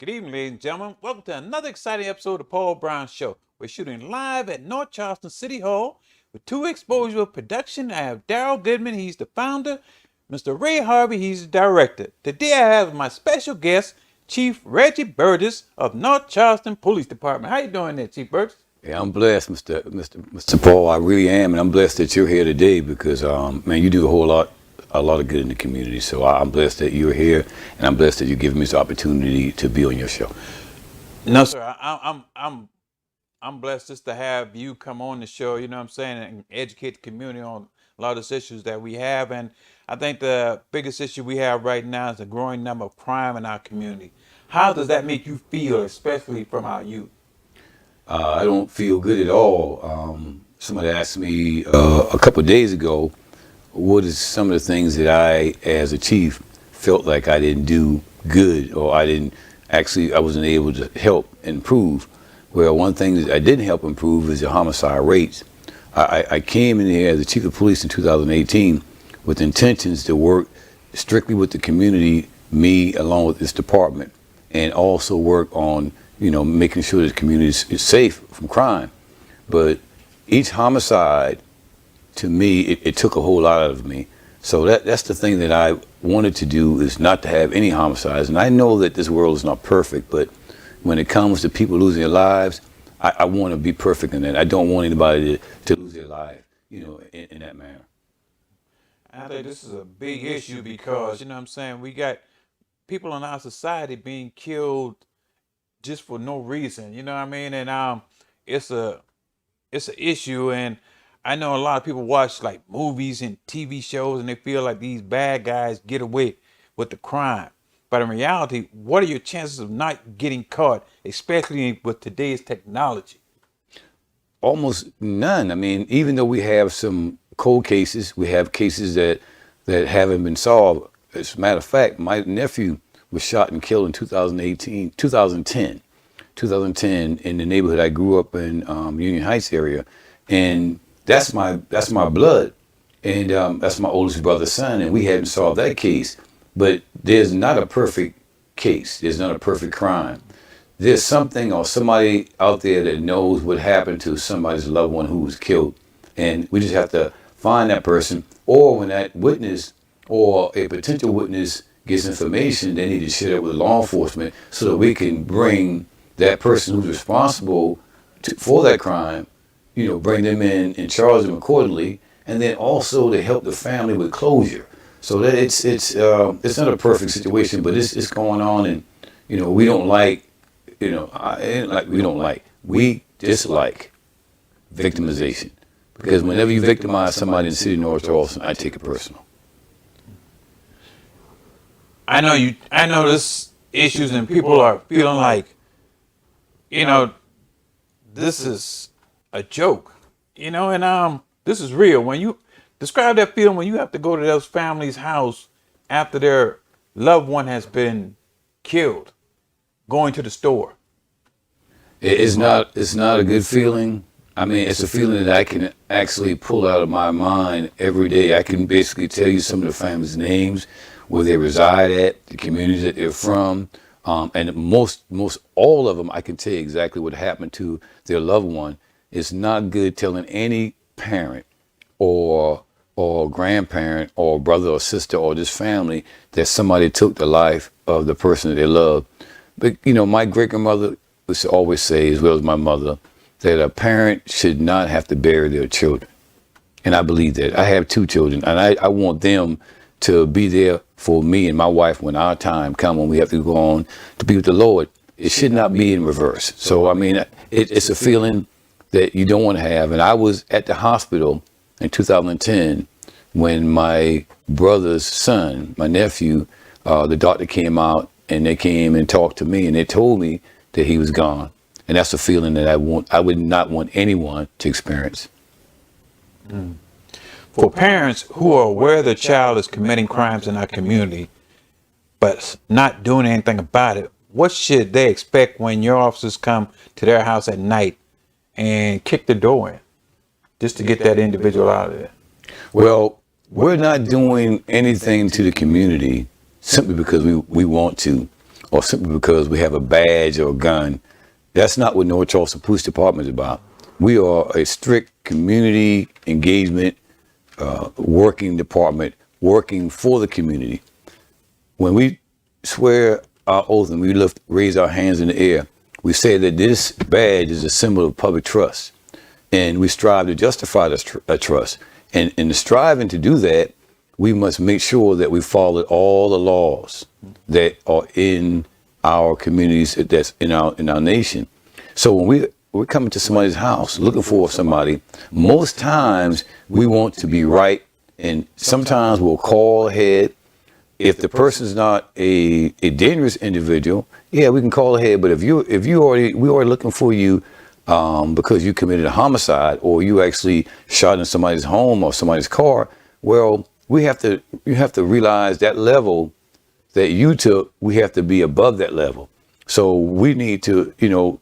Good evening, ladies and gentlemen. Welcome to another exciting episode of the Paul Brown Show. We're shooting live at North Charleston City Hall with Two Exposure Production. I have Daryl Goodman, he's the founder. Mr. Ray Harvey, he's the director. Today I have my special guest, Chief Reggie Burgess of North Charleston Police Department. How you doing there, Chief Burgess? Yeah, I'm blessed, Mr. Paul. I really am, and I'm blessed that you're here today because, man, you do a lot of good in the community. So I'm blessed that you're here, and I'm blessed that you're giving me this opportunity to be on your show. No, sir. I'm blessed just to have you come on the show. You know what I'm saying, and educate the community on a lot of these issues that we have. And I think the biggest issue we have right now is the growing number of crime in our community. How does that make you feel, especially from our youth? I don't feel good at all. Somebody asked me a couple of days ago, what is some of the things that I, as a chief, felt like I didn't do good, or I wasn't able to help improve. Well, one thing that I didn't help improve is the homicide rates. I came in here as the chief of police in 2018 with intentions to work strictly with the community, me along with this department, and also work on making sure that the community is safe from crime. But each homicide, to me, it took a whole lot out of me. So that's the thing that I wanted to do, is not to have any homicides. And I know that this world is not perfect, but when it comes to people losing their lives, I want to be perfect in that. I don't want anybody to lose their life, in that manner. I think this is a big issue because, you know what I'm saying, we got people in our society being killed just for no reason, you know what I mean? And it's an issue, and I know a lot of people watch like movies and TV shows and they feel like these bad guys get away with the crime. But in reality, what are your chances of not getting caught, especially with today's technology? Almost none. I mean, even though we have some cold cases, we have cases that haven't been solved. As a matter of fact, my nephew was shot and killed in 2010 in the neighborhood I grew up in, Union Heights area, and that's my blood, and that's my oldest brother's son, and we hadn't solved that case. But there's not a perfect case. There's not a perfect crime. There's something or somebody out there that knows what happened to somebody's loved one who was killed, and we just have to find that person. Or when that witness or a potential witness gets information, they need to share it with law enforcement so that we can bring that person who's responsible for that crime, bring them in and charge them accordingly, and then also to help the family with closure. So that it's not a perfect situation, but it's going on, and we don't like, we dislike victimization, because whenever you victimize somebody in the city of North Charleston, I take it personal. I know this issues, and people are feeling like, this is a joke, and this is real. When you describe that feeling when you have to go to those families' house after their loved one has been killed, going to the store. It's not a good feeling. I mean, it's a feeling that I can actually pull out of my mind every day. I can basically tell you some of the families' names, where they reside at, the communities that they're from, and most all of them, I can tell you exactly what happened to their loved one. It's not good telling any parent or grandparent or brother or sister or this family that somebody took the life of the person that they love. But my great grandmother used to always say, as well as my mother, that a parent should not have to bury their children. And I believe that. I have two children, and I want them to be there for me and my wife when our time comes, when we have to go on to be with the Lord. It should not be in reverse. So, I mean, it's a feeling that you don't want to have. And I was at the hospital in 2010 when my brother's son, my nephew, the doctor came out, and they came and talked to me, and they told me that he was gone. And that's a feeling that I would not want anyone to experience. For parents who are aware their child is committing crimes in our community, but not doing anything about it, what should they expect when your officers come to their house at night and kick the door in just to get that individual out of there? Well, we're not doing anything to the community simply because we want to. or simply because we have a badge or a gun. That's not what North Charleston Police Department is about. We are a strict community engagement working department, working for the community. When we swear our oath and we raise our hands in the air, we say that this badge is a symbol of public trust, and we strive to justify that trust. And in the striving to do that, we must make sure that we follow all the laws that are in our communities, that's in our nation. So when we're coming to somebody's house looking for somebody, most times we want to be right, and sometimes we'll call ahead. If the person's not a dangerous individual, yeah, we can call ahead. But if we already looking for you because you committed a homicide or you actually shot in somebody's home or somebody's car, well, you have to realize that level that you took, we have to be above that level. So we need to,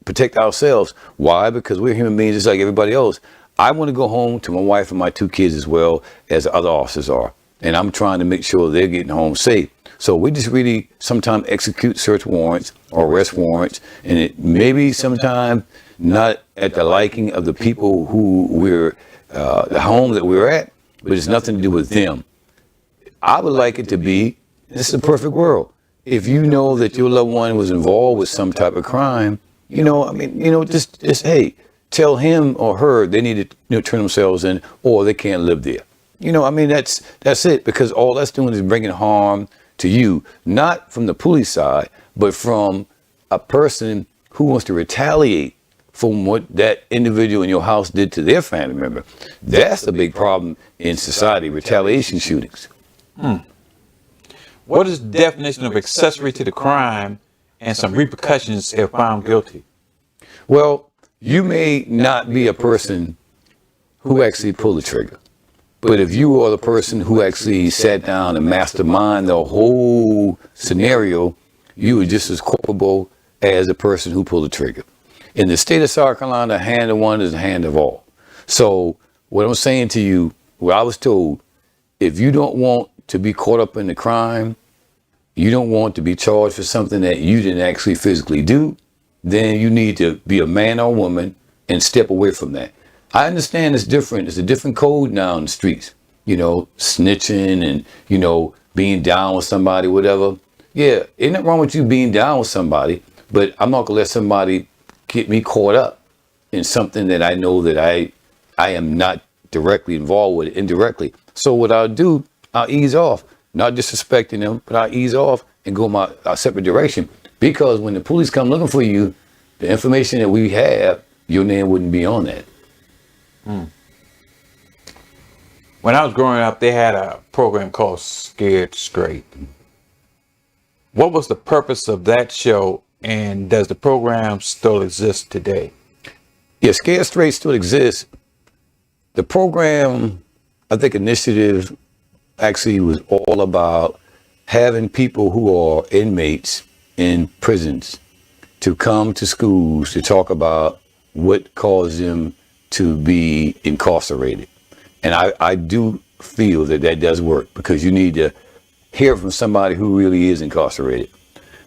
protect ourselves. Why? Because we're human beings just like everybody else. I want to go home to my wife and my 2 kids as well as the other officers are. And I'm trying to make sure they're getting home safe. So we just really sometimes execute search warrants or arrest warrants. And it maybe sometimes not at the liking of the people who the home that we're at, but it's nothing to do with them. I would like it to be, this is a perfect world. If you know that your loved one was involved with some type of crime, just hey, tell him or her they need to turn themselves in, or they can't live there. That's it, because all that's doing is bringing harm to you, not from the police side, but from a person who wants to retaliate from what that individual in your house did to their family member. That's the big problem in society, retaliation shootings. What is the definition of accessory to the crime and some repercussions if found guilty? Well, you may not be a person who actually pulled the trigger, but if you are the person who actually sat down and masterminded the whole scenario, you are just as culpable as the person who pulled the trigger. In the state of South Carolina, the hand of one is the hand of all. So what I'm saying to you, what I was told, if you don't want to be caught up in the crime, you don't want to be charged for something that you didn't actually physically do, then you need to be a man or woman and step away from that. I understand it's different. It's a different code now in the streets, snitching and, being down with somebody, whatever. Yeah, ain't nothing wrong with you being down with somebody, but I'm not gonna let somebody get me caught up in something that I know that I am not directly involved with, indirectly. So what I'll do, I'll ease off, not disrespecting them, but I'll ease off and go my separate direction. Because when the police come looking for you, the information that we have, your name wouldn't be on that. When I was growing up, they had a program called Scared Straight. What was the purpose of that show, and does the program still exist today? Yeah, Scared Straight still exists. The program, I think, initiative actually was all about having people who are inmates in prisons to come to schools to talk about what caused them to be incarcerated. And I do feel that does work, because you need to hear from somebody who really is incarcerated.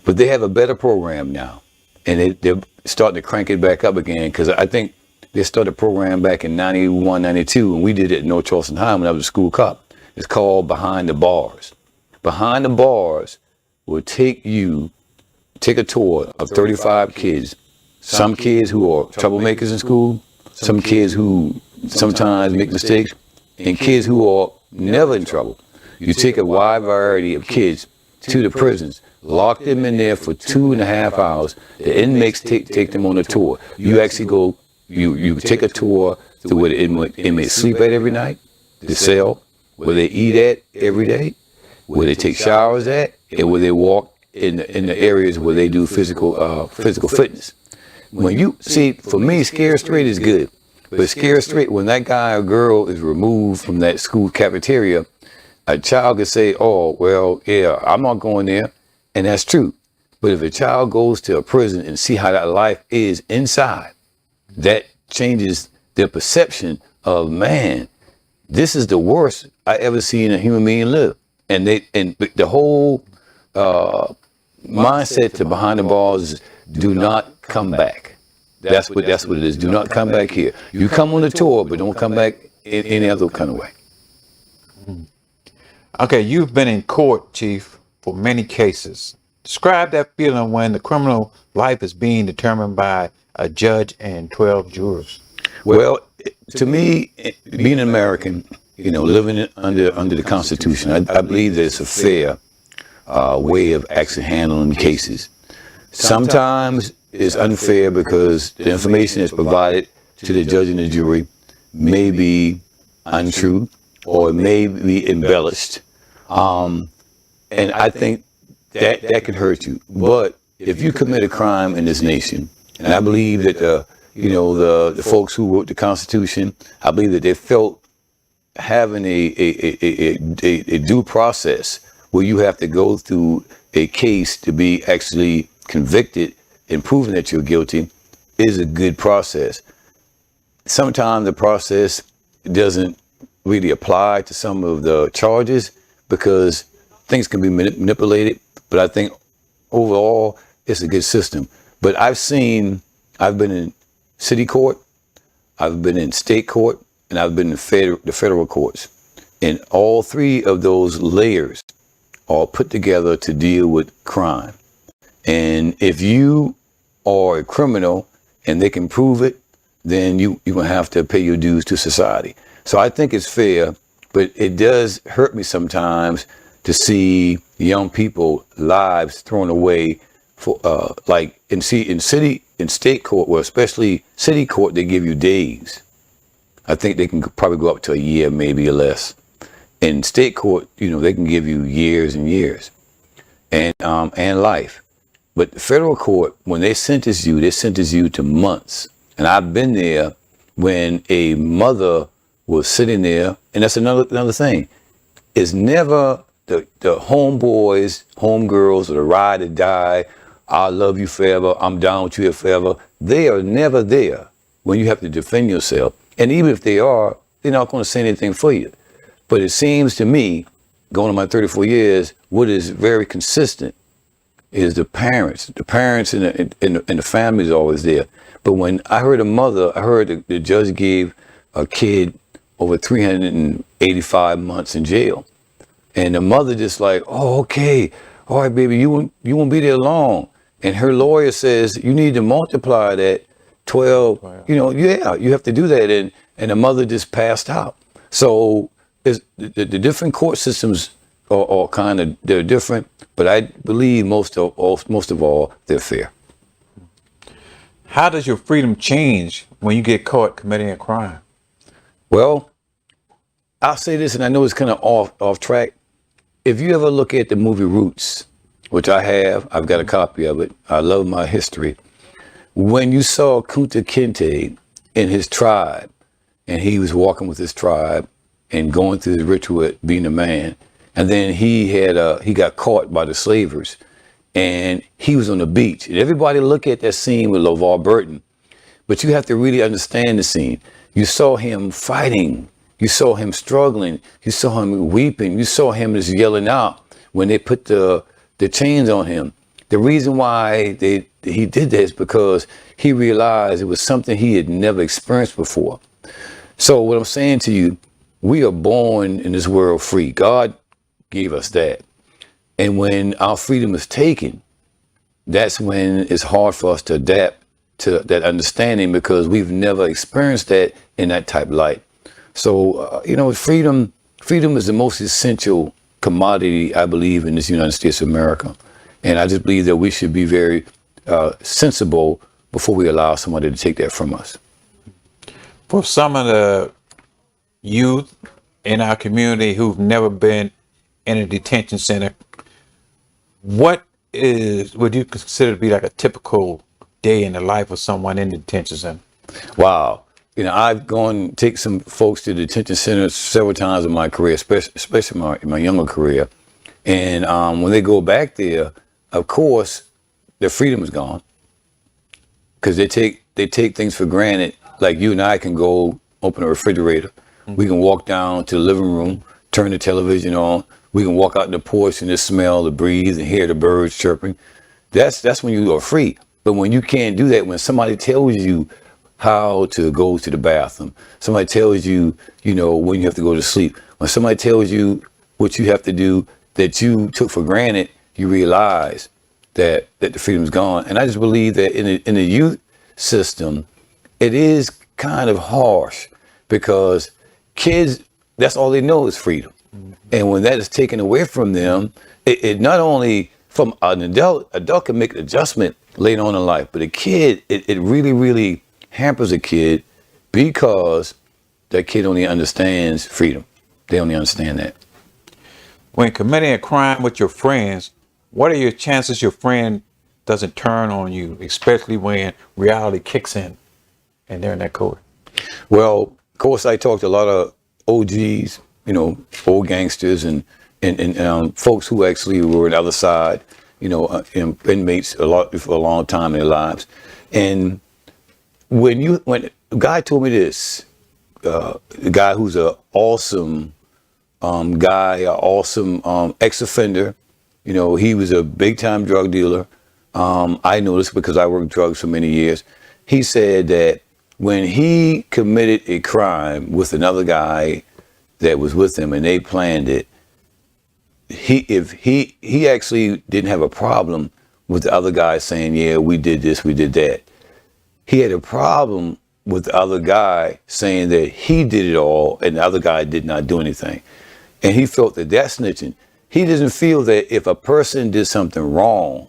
But they have a better program now, and they're starting to crank it back up again, because I think they started a program back in 91, 92, and we did it at North Charleston High when I was a school cop. It's called Behind the Bars. Behind the Bars will take a tour of 35 kids, some kids who are troublemakers in school, some kids who sometimes make mistakes, and kids who are never in trouble. You take a wide variety of kids to the prisons, lock them in there for 2.5 hours. The inmates take them on a tour. You actually go, you take a tour to where the inmates sleep at every night, the cell, where they eat at every day, where they take showers at, and where they walk in the areas where they do physical fitness. When you see, for me, Scared Straight is good. But Scared Straight, when that guy or girl is removed from that school cafeteria, a child could say, oh, well, yeah, I'm not going there. And that's true. But if a child goes to a prison and see how that life is inside, that changes their perception of, man, this is the worst I ever seen a human being live. And the whole mindset to behind the bars is do not come back. That's what it is. Do not come back here. You come on the tour, but don't come back in any other kind of way. Okay, you've been in court, Chief, for many cases. Describe that feeling when the criminal life is being determined by a judge and 12 jurors. Well, to me, being an American, living under the Constitution, I believe that it's a fair way of actually handling cases. Sometimes it's unfair because the information that's provided to the judge and the jury may be untrue or it may be embellished. And I think that can hurt you. But if you commit a crime in this nation, and I believe that the folks who wrote the Constitution, I believe that they felt having a due process where you have to go through a case to be actually convicted and proven that you're guilty is a good process. Sometimes the process doesn't really apply to some of the charges because things can be manipulated, but I think overall it's a good system. But I've been in city court, I've been in state court, and I've been in the federal courts. And all three of those layers are put together to deal with crime. And if you are a criminal and they can prove it, then you're going to have to pay your dues to society. So I think it's fair, but it does hurt me sometimes to see young people lives thrown away for in state court, well, especially city court, they give you days. I think they can probably go up to a year, maybe or less. In state court, they can give you years and years and life. But the federal court, when they sentence you to months. And I've been there when a mother was sitting there, and that's another thing. It's never the homeboys, homegirls, or the ride or die, I love you forever, I'm down with you forever. They are never there when you have to defend yourself. And even if they are, they're not going to say anything for you. But it seems to me, going on my 34 years, what is very consistent is the parents. The parents and the family is always there. But when I heard the judge gave a kid over 385 months in jail. And the mother just like, oh, okay, all right, baby, you won't be there long. And her lawyer says, you need to multiply that 12, wow. You have to do that. And the mother just passed out. So the different court systems are they're different, but I believe most of all, they're fair. How does your freedom change when you get caught committing a crime? Well, I'll say this, and I know it's kind of off track. If you ever look at the movie Roots, which I've got a copy of it. I love my history. When you saw Kunta Kinte in his tribe, and he was walking with his tribe and going through the ritual of being a man, and then he got caught by the slavers, and he was on the beach. And everybody look at that scene with LeVar Burton, but you have to really understand the scene. You saw him fighting. You saw him struggling. You saw him weeping. You saw him just yelling out when they put the chains on him. The reason why he did that is because he realized it was something he had never experienced before. So what I'm saying to you, we are born in this world free. God gave us that. And when our freedom is taken, that's when it's hard for us to adapt to that understanding because we've never experienced that in that type of light. So, freedom is the most essential commodity, I believe, in this United States of America. And I just believe that we should be very sensible before we allow somebody to take that from us. For some of the youth in our community who've never been in a detention center, what would you consider to be like a typical day in the life of someone in the detention center? Wow. I've gone take some folks to the detention center several times in my career, especially in my younger career. And when they go back there, of course, their freedom is gone because they take things for granted. Like you and I can go open a refrigerator. Mm-hmm. We can walk down to the living room, turn the television on. We can walk out in the porch and just smell the breeze and hear the birds chirping. that's when you are free. But when you can't do that, when somebody tells you how to go to the bathroom, somebody tells you, when you have to go to sleep, when somebody tells you what you have to do that you took for granted, you realize that the freedom's gone. And I just believe that in the youth system, it is kind of harsh because kids, that's all they know is freedom. And when that is taken away from them, it not only from an adult can make an adjustment later on in life, but a kid, it really, really hampers a kid because that kid only understands freedom. They only understand that. When committing a crime with your friends, what are your chances your friend doesn't turn on you, especially when reality kicks in and they're in that court? Well, of course, I talked to a lot of OGs, old gangsters and folks who actually were on the other side, inmates for a long time in their lives. And when a guy told me this, a guy who's an awesome guy, an awesome ex-offender, he was a big-time drug dealer. I know this because I worked drugs for many years. He said that when he committed a crime with another guy that was with him and they planned it, he actually didn't have a problem with the other guy saying, yeah, we did this, we did that. He had a problem with the other guy saying that he did it all and the other guy did not do anything. And he felt that that's snitching. He doesn't feel that if a person did something wrong,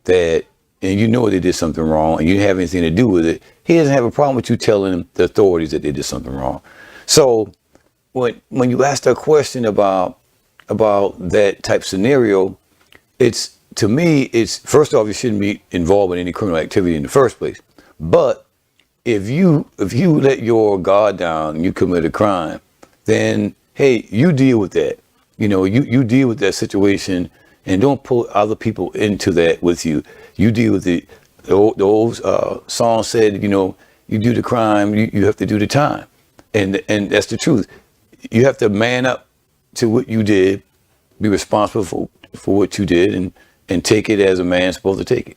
and they did something wrong and you didn't have anything to do with it, he doesn't have a problem with you telling the authorities that they did something wrong. So when you ask a question about that type scenario, to me, it's first off, you shouldn't be involved in any criminal activity in the first place. But if you let your guard down and you commit a crime, then hey, you deal with that. You deal with that situation and don't pull other people into that with you. You deal with the old song said, you do the crime, you have to do the time. And that's the truth. You have to man up to what you did, be responsible for what you did, and take it as a man's supposed to take it.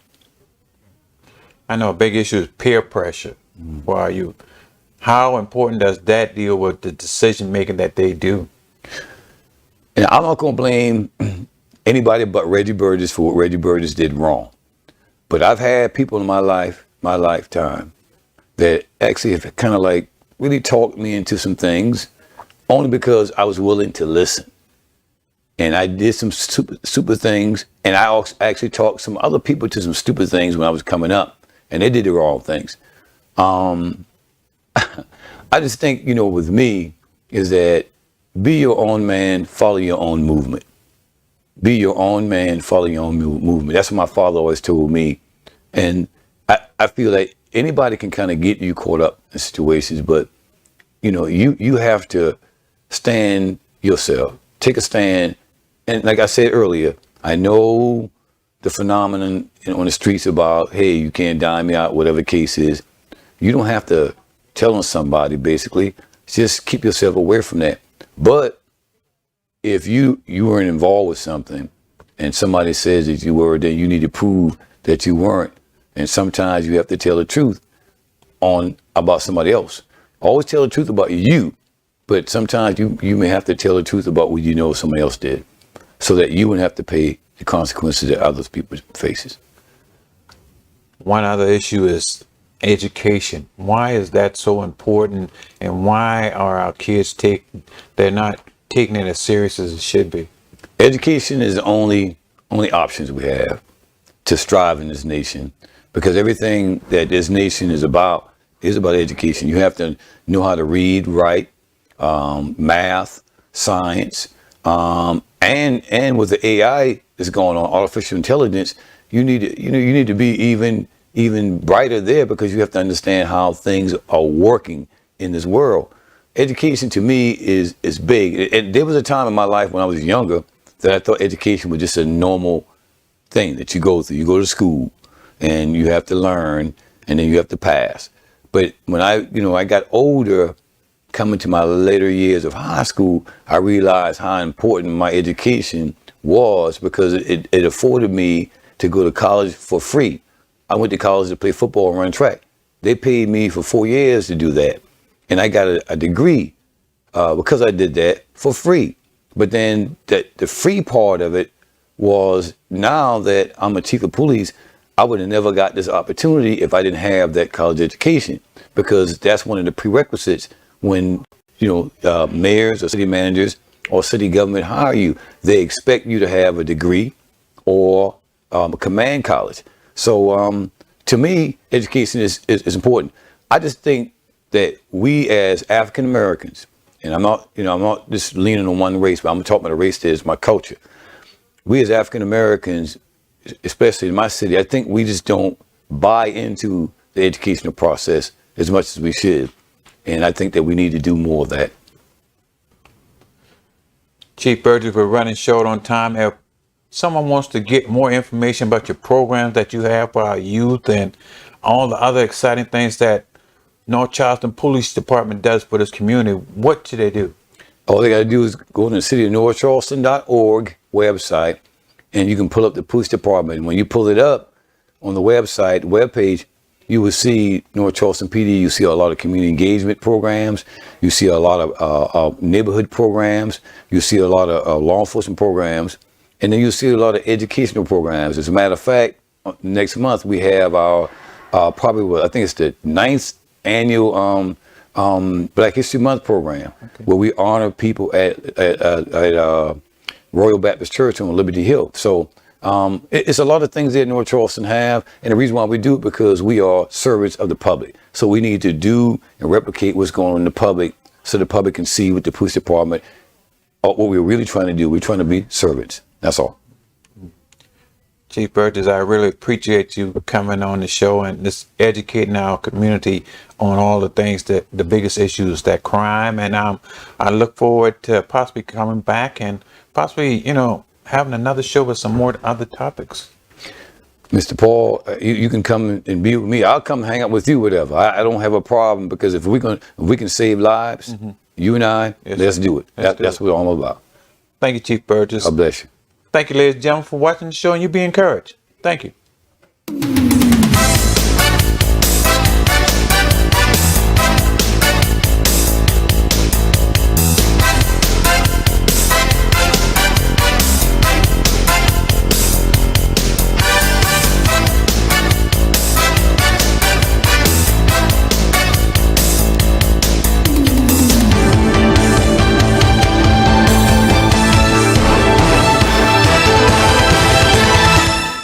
I know a big issue is peer pressure for our youth. How important does that deal with the decision making that they do? And I'm not going to blame anybody but Reggie Burgess for what Reggie Burgess did wrong. But I've had people in my lifetime, that actually have kind of like really talked me into some things only because I was willing to listen. And I did some stupid things. And I actually talked some other people to some stupid things when I was coming up. And they did the wrong things. I just think, with me, is that be your own man, follow your own movement. Be your own man, follow your own movement. That's what my father always told me. And I feel like anybody can kind of get you caught up in situations, but, you have to stand yourself, take a stand. And like I said earlier, I know the phenomenon on the streets about, hey, you can't dime me out, whatever the case is. You don't have to tell on somebody, basically. Just keep yourself away from that. But if you weren't involved with something and somebody says that you were, then you need to prove that you weren't. And sometimes you have to tell the truth about somebody else. Always tell the truth about you, but sometimes you may have to tell the truth about what somebody else did, so that you wouldn't have to pay the consequences that other people faces. One other issue is education. Why is that so important, and why are our kids they're not taking it as serious as it should be? Education is the only options we have to strive in this nation, because everything that this nation is about education. You have to know how to read, write, math, science, and with the AI that's going on, artificial intelligence, you need to be even brighter there, because you have to understand how things are working in this world. Education to me is big. And there was a time in my life when I was younger that I thought education was just a normal thing that you go through. You go to school and you have to learn and then you have to pass. But when I got older, coming to my later years of high school, I realized how important my education was, because it afforded me to go to college for free. I went to college to play football and run track. They paid me for 4 years to do that. And I got a degree because I did that for free. But then the free part of it was, now that I'm a chief of police, I would have never got this opportunity if I didn't have that college education, because that's one of the prerequisites when, mayors or city managers or city government hire you. They expect you to have a degree or a command college. So to me, education is important. I just think that we as African Americans, and I'm not just leaning on one race, but I'm talking about a race that is my culture. We as African Americans, especially in my city, I think we just don't buy into the educational process as much as we should. And I think that we need to do more of that. Chief Burgess, we're running short on time. If someone wants to get more information about your programs that you have for our youth and all the other exciting things that North Charleston Police Department does for this community, what should they do? All they got to do is go to the city of northcharleston.org website, and you can pull up the police department. When you pull it up on the webpage, you will see North Charleston PD. You see a lot of community engagement programs. You see a lot of neighborhood programs. You see a lot of law enforcement programs. And then you see a lot of educational programs. As a matter of fact, next month we have our probably, I think it's the 9th annual Black History Month program, where we honor people at Royal Baptist Church on Liberty Hill. So it's a lot of things that North Charleston have, and the reason why we do it because we are servants of the public. So we need to do and replicate what's going on in the public, so the public can see what the police department, what we're really trying to do. We're trying to be servants. That's all. Chief Burgess, I really appreciate you coming on the show and just educating our community on all the things, that the biggest issues, that crime. And I look forward to possibly coming back and possibly, having another show with some more other topics. Mr. Paul, you can come and be with me. I'll come hang out with you, whatever. I don't have a problem, because if we can save lives, you and I, let's do it. That's what I'm all about. Thank you, Chief Burgess. God bless you. Thank you, ladies and gentlemen, for watching the show, and you be encouraged. Thank you.